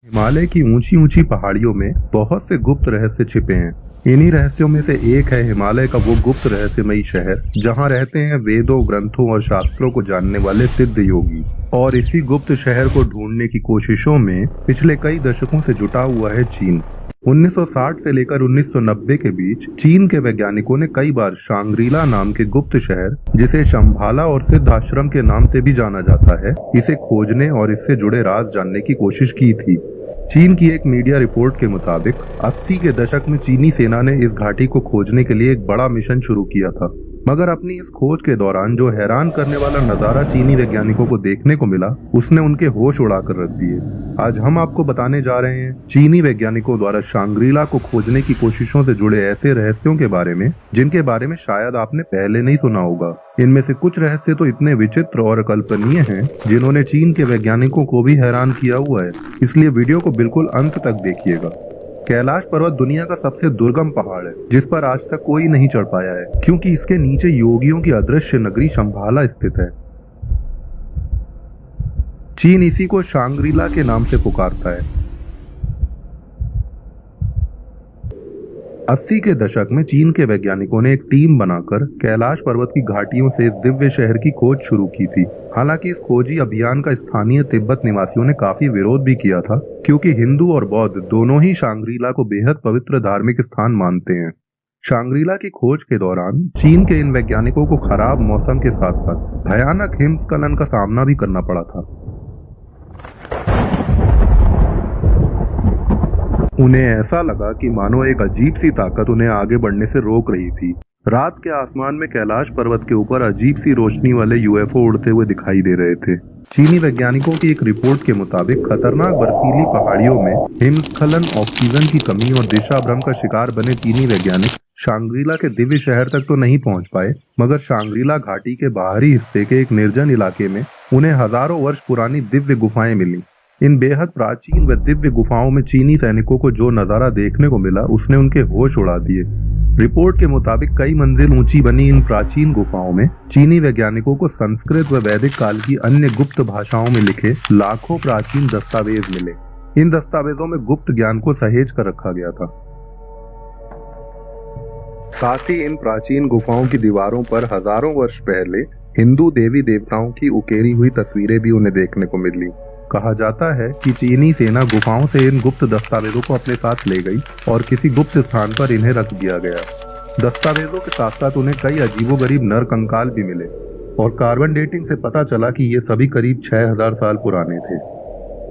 हिमालय की ऊंची ऊंची पहाड़ियों में बहुत से गुप्त रहस्य छिपे हैं। इन्हीं रहस्यों में से एक है हिमालय का वो गुप्त रहस्यमयी शहर जहां रहते हैं वेदों, ग्रंथों और शास्त्रों को जानने वाले सिद्ध योगी। और इसी गुप्त शहर को ढूंढने की कोशिशों में पिछले कई दशकों से जुटा हुआ है चीन। 1960 से लेकर 1990 के बीच चीन के वैज्ञानिकों ने कई बार शांग्रीला नाम के गुप्त शहर, जिसे शंभाला और सिद्ध आश्रम के नाम से भी जाना जाता है, इसे खोजने और इससे जुड़े राज जानने की कोशिश की थी। चीन की एक मीडिया रिपोर्ट के मुताबिक 80 के दशक में चीनी सेना ने इस घाटी को खोजने के लिए एक बड़ा मिशन शुरू किया था, मगर अपनी इस खोज के दौरान जो हैरान करने वाला नजारा चीनी वैज्ञानिकों को देखने को मिला, उसने उनके होश उड़ाकर रख दिए। आज हम आपको बताने जा रहे हैं चीनी वैज्ञानिकों द्वारा शांग्रीला को खोजने की कोशिशों से जुड़े ऐसे रहस्यों के बारे में जिनके बारे में शायद आपने पहले नहीं सुना होगा। इनमें से कुछ रहस्य तो इतने विचित्र और अकल्पनीय हैं जिन्होंने चीन के वैज्ञानिकों को भी हैरान किया हुआ है, इसलिए वीडियो को बिल्कुल अंत तक देखिएगा। कैलाश पर्वत दुनिया का सबसे दुर्गम पहाड़ है जिस पर आज तक कोई नहीं चढ़ पाया है, क्योंकि इसके नीचे योगियों की अदृश्य नगरी शंभाला स्थित है। चीन इसी को शांग्रीला के नाम से पुकारता है। 80 के दशक में चीन के वैज्ञानिकों ने एक टीम बनाकर कैलाश पर्वत की घाटियों से इस दिव्य शहर की खोज शुरू की थी। हालांकि इस खोजी अभियान का स्थानीय तिब्बत निवासियों ने काफी विरोध भी किया था, क्योंकि हिंदू और बौद्ध दोनों ही शांग्रीला को बेहद पवित्र धार्मिक स्थान मानते हैं। शांग्रीला की खोज के दौरान चीन के इन वैज्ञानिकों को खराब मौसम के साथ साथ भयानक हिमस्खलन का सामना भी करना पड़ा था। उन्हें ऐसा लगा कि मानो एक अजीब सी ताकत उन्हें आगे बढ़ने से रोक रही थी। रात के आसमान में कैलाश पर्वत के ऊपर अजीब सी रोशनी वाले यूएफओ उड़ते हुए दिखाई दे रहे थे। चीनी वैज्ञानिकों की एक रिपोर्ट के मुताबिक खतरनाक बर्फीली पहाड़ियों में हिमस्खलन, ऑक्सीजन की कमी और दिशा भ्रम का शिकार बने चीनी वैज्ञानिक शांग्रीला के दिव्य शहर तक तो नहीं पहुंच पाए, मगर शांग्रीला घाटी के बाहरी हिस्से के एक निर्जन इलाके में उन्हें हजारों वर्ष पुरानी दिव्य गुफाएं मिली। इन बेहद प्राचीन व दिव्य गुफाओं में चीनी सैनिकों को जो नजारा देखने को मिला, उसने उनके होश उड़ा दिए। रिपोर्ट के मुताबिक कई मंजिल ऊंची बनी इन प्राचीन गुफाओं में चीनी वैज्ञानिकों को संस्कृत व वैदिक काल की अन्य गुप्त भाषाओं में लिखे लाखों प्राचीन दस्तावेज मिले। इन दस्तावेजों में गुप्त ज्ञान को सहेज कर रखा गया था। साथ ही इन प्राचीन गुफाओं की दीवारों पर हजारों वर्ष पहले हिंदू देवी देवताओं की उकेरी हुई तस्वीरें भी उन्हें देखने को मिली। कहा जाता है कि चीनी सेना गुफाओं से इन गुप्त दस्तावेजों को अपने साथ ले गई और किसी गुप्त स्थान पर इन्हें रख दिया गया। दस्तावेजों के साथ साथ उन्हें कई अजीबोगरीब नर कंकाल भी मिले और कार्बन डेटिंग से पता चला कि ये सभी करीब 6000 साल पुराने थे।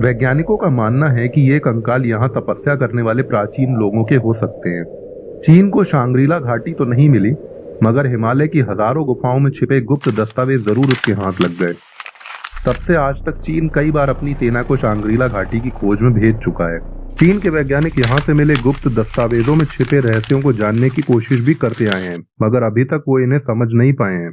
वैज्ञानिकों का मानना है कि ये कंकाल यहाँ तपस्या करने वाले प्राचीन लोगों के हो सकते हैं। चीन को शांग्रीला घाटी तो नहीं मिली, मगर हिमालय की हजारों गुफाओं में छिपे गुप्त दस्तावेज जरूर उसके हाथ लग गए। तब से आज तक चीन कई बार अपनी सेना को शांग्रीला घाटी की खोज में भेज चुका है। चीन के वैज्ञानिक यहाँ से मिले गुप्त दस्तावेजों में छिपे रहस्यों को जानने की कोशिश भी करते आए हैं, मगर अभी तक वो इन्हें समझ नहीं पाए हैं।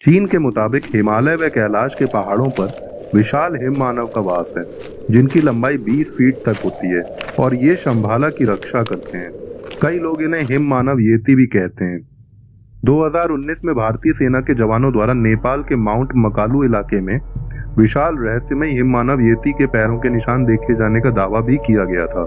चीन के मुताबिक हिमालय व कैलाश के पहाड़ों पर विशाल हिम मानव का वास है, जिनकी लंबाई 20 फीट तक होती है और ये शंभाला की रक्षा करते हैं। कई लोग इन्हें हिम मानव येती भी कहते हैं। 2019 में भारतीय सेना के जवानों द्वारा नेपाल के माउंट मकालू इलाके में विशाल रहस्यमय हिम मानव येती के पैरों के निशान देखे जाने का दावा भी किया गया था।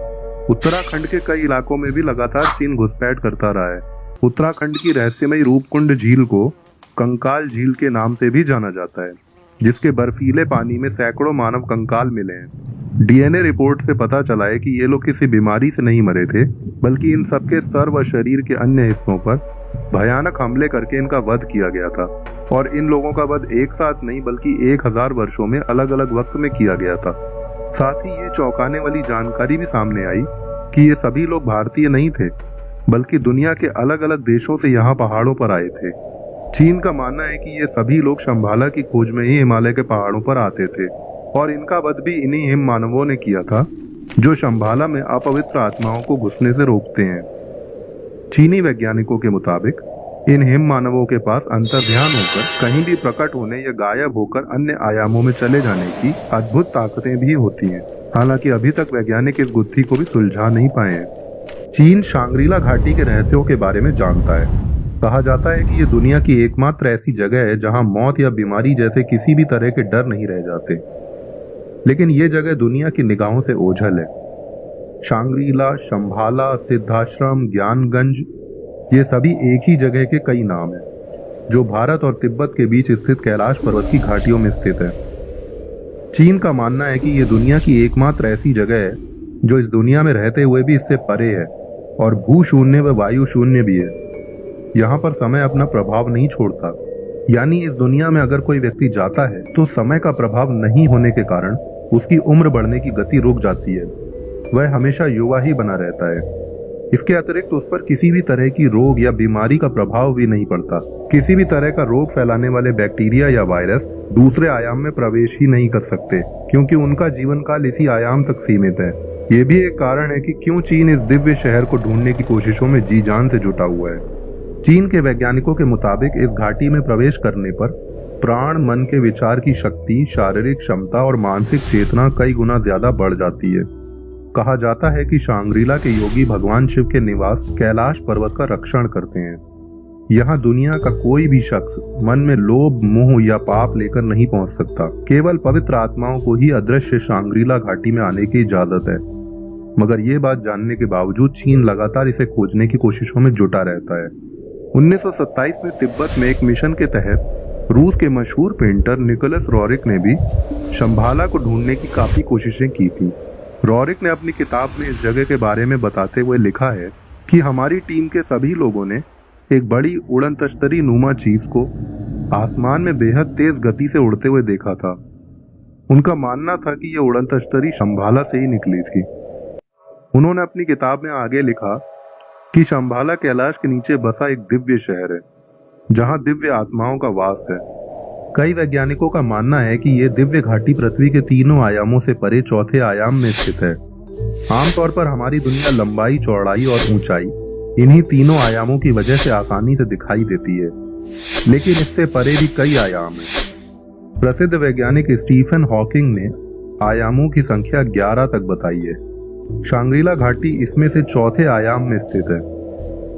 उत्तराखंड के कई इलाकों में भी लगातार चीन घुसपैठ करता रहा है। उत्तराखंड की रहस्यमय रूपकुंड झील को कंकाल झील के नाम से भी जाना जाता है, जिसके बर्फीले पानी में सैकड़ों मानव कंकाल मिले हैं। डीएनए रिपोर्ट से पता चला है कि ये लोग किसी बीमारी से नहीं मरे थे, बल्कि इन सबके सर व शरीर के अन्य हिस्सों पर भयानक हमले करके इनका वध किया गया था। और इन लोगों का वध एक साथ नहीं बल्कि 1000 वर्षों में अलग अलग वक्त में किया गया था। साथ ही ये चौंकाने वाली जानकारी भी सामने आई कि ये सभी लोग भारतीय नहीं थे, बल्कि दुनिया के अलग अलग देशों से यहाँ पहाड़ों पर आए थे। चीन का मानना है कि ये सभी लोग शंभाला की खोज में ही हिमालय के पहाड़ों पर आते थे और इनका वध भी इन्हीं हिम मानवों ने किया था, जो शंभाला में अपवित्र आत्माओं को घुसने से रोकते हैं। चीनी वैज्ञानिकों के मुताबिक इन हिम मानवों के पास अंतर्ध्यान होकर कहीं भी प्रकट होने या गायब होकर अन्य आयामों में चले जाने की अद्भुत ताकतें भी होती हैं। हालांकि अभी तक वैज्ञानिक इस गुत्थी को भी सुलझा नहीं पाए हैं। चीन शांग्रीला घाटी के रहस्यों के बारे में जानता है। कहा जाता है कि ये दुनिया की एकमात्र ऐसी जगह है जहां मौत या बीमारी जैसे किसी भी तरह के डर नहीं रह जाते। लेकिन ये जगह दुनिया की निगाहों से ओझल है। शांग्रीला, शंभाला, सिद्धाश्रम, ज्ञानगंज, ये सभी एक ही जगह के कई नाम हैं, जो भारत और तिब्बत के बीच स्थित कैलाश पर्वत की घाटियों में स्थित है। चीन का मानना है कि ये दुनिया की एकमात्र ऐसी जगह है जो इस दुनिया में रहते हुए भी इससे परे है और भू शून्य व वायु शून्य भी है। यहाँ पर समय अपना प्रभाव नहीं छोड़ता, यानी इस दुनिया में अगर कोई व्यक्ति जाता है तो समय का प्रभाव नहीं होने के कारण उसकी उम्र बढ़ने की गति रुक जाती है, वह हमेशा युवा ही बना रहता है। इसके अतिरिक्त उस पर किसी भी तरह की रोग या बीमारी का प्रभाव भी नहीं पड़ता। किसी भी तरह का रोग फैलाने वाले बैक्टीरिया या वायरस दूसरे आयाम में प्रवेश ही नहीं कर सकते, क्योंकि उनका जीवन काल इसी आयाम तक सीमित है। ये भी एक कारण है कि क्यों चीन इस दिव्य शहर को ढूंढने की कोशिशों में जी जान से जुटा हुआ है। चीन के वैज्ञानिकों के मुताबिक इस घाटी में प्रवेश करने पर प्राण, मन के विचार की शक्ति, शारीरिक क्षमता और मानसिक चेतना कई गुना ज्यादा बढ़ जाती है। कहा जाता है कि शांग्रीला के योगी भगवान शिव के निवास कैलाश पर्वत का रक्षण करते हैं। यहाँ दुनिया का कोई भी शख्स मन में लोभ, मोह या पाप लेकर नहीं पहुंच सकता। केवल पवित्र आत्माओं को ही अदृश्य शांग्रीला घाटी में आने की इजाजत है। मगर ये बात जानने के बावजूद चीन लगातार इसे खोजने की कोशिशों में जुटा रहता है। 1927 में तिब्बत में एक मिशन के तहत रूस के मशहूर पेंटर निकोलस रोरिक ने भी शंभाला को ढूंढने की काफी कोशिशें की थी। रोरिक ने अपनी किताब में इस जगह के बारे में बताते हुए लिखा है कि हमारी टीम के सभी लोगों ने एक बड़ी उड़न तश्तरी नुमा चीज को आसमान में बेहद तेज गति से उड़ते हुए देखा था। उनका मानना था कि यह उड़न तश्तरी शंभाला से ही निकली थी। उन्होंने अपनी किताब में आगे लिखा कि शंभाला कैलाश के नीचे बसा एक दिव्य शहर है, जहां दिव्य आत्माओं का वास है। कई वैज्ञानिकों का मानना है कि यह दिव्य घाटी पृथ्वी के तीनों आयामों से परे चौथे आयाम में स्थित है। आमतौर पर हमारी दुनिया लंबाई, चौड़ाई और ऊंचाई इन्हीं तीनों आयामों की वजह से आसानी से दिखाई देती है, लेकिन इससे परे भी कई आयाम हैं। प्रसिद्ध वैज्ञानिक स्टीफन हॉकिंग ने आयामों की संख्या 11 तक बताई है। शांग्रीला घाटी इसमें से चौथे आयाम में स्थित है।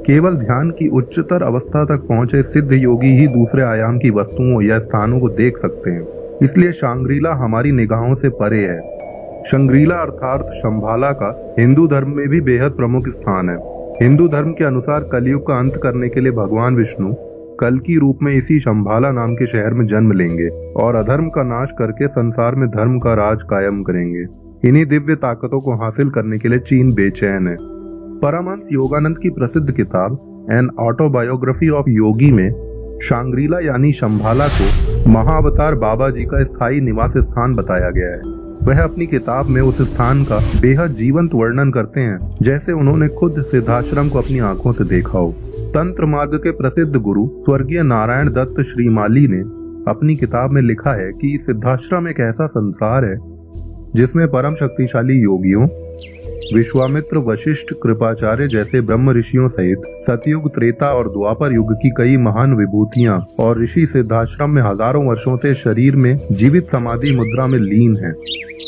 केवल ध्यान की उच्चतर अवस्था तक पहुंचे सिद्ध योगी ही दूसरे आयाम की वस्तुओं या स्थानों को देख सकते हैं, इसलिए शांग्रीला हमारी निगाहों से परे है। शांग्रीला अर्थात शंभाला का हिंदू धर्म में भी बेहद प्रमुख स्थान है। हिंदू धर्म के अनुसार कलयुग का अंत करने के लिए भगवान विष्णु कल की रूप में इसी शंभाला नाम के शहर में जन्म लेंगे और अधर्म का नाश करके संसार में धर्म का राज कायम करेंगे। इन्हीं दिव्य ताकतों को हासिल करने के लिए चीन बेचैन है। परमहंस योगानंद की प्रसिद्ध किताब एन ऑटोबायोग्राफी ऑफ योगी में शांग्रीला यानी शंभाला को महाअवतार बाबा जी का स्थायी निवास स्थान बताया गया है। वह अपनी किताब में उस स्थान का बेहद जीवंत वर्णन करते हैं, जैसे उन्होंने खुद सिद्धाश्रम को अपनी आंखों से देखा हो। तंत्र मार्ग के प्रसिद्ध गुरु स्वर्गीय नारायण दत्त श्रीमाली ने अपनी किताब में लिखा है कि सिद्धाश्रम एक ऐसा संसार है जिसमें परम शक्तिशाली योगियों, विश्वामित्र, वशिष्ठ, कृपाचार्य जैसे ब्रह्म ऋषियों सहित सतयुग, त्रेता और द्वापर युग की कई महान विभूतियां और ऋषि सिद्धाश्रम में हजारों वर्षों से शरीर में जीवित समाधि मुद्रा में लीन हैं।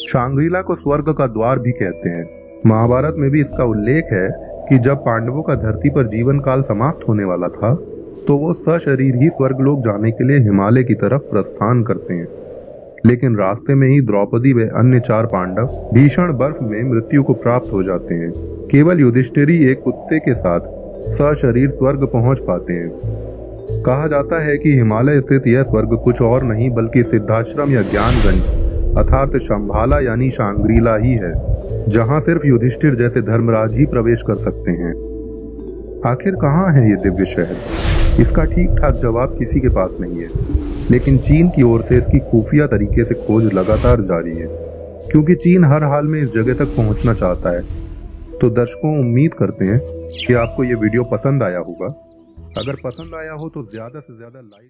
शांग्रीला को स्वर्ग का द्वार भी कहते हैं। महाभारत में भी इसका उल्लेख है कि जब पांडवों का धरती पर जीवन काल समाप्त होने वाला था तो वो सशरीर ही स्वर्गलोक जाने के लिए हिमालय की तरफ प्रस्थान करते हैं, लेकिन रास्ते में ही द्रौपदी व अन्य 4 पांडव भीषण बर्फ में मृत्यु को प्राप्त हो जाते हैं। केवल युधिष्ठिर ही एक कुत्ते के साथ सशरीर स्वर्ग पहुंच पाते हैं। कहा जाता है कि हिमालय स्थित यह स्वर्ग कुछ और नहीं बल्कि सिद्धाश्रम या ज्ञानगंज अर्थात शंभाला यानी शांग्रीला ही है, जहां सिर्फ युधिष्ठिर जैसे धर्मराज ही प्रवेश कर सकते हैं। आखिर कहाँ है ये दिव्य शहर? इसका ठीक ठाक जवाब किसी के पास नहीं है, लेकिन चीन की ओर से इसकी खुफिया तरीके से खोज लगातार जारी है, क्योंकि चीन हर हाल में इस जगह तक पहुंचना चाहता है। तो दर्शकों, उम्मीद करते हैं कि आपको ये वीडियो पसंद आया होगा। अगर पसंद आया हो तो ज्यादा से ज्यादा लाइक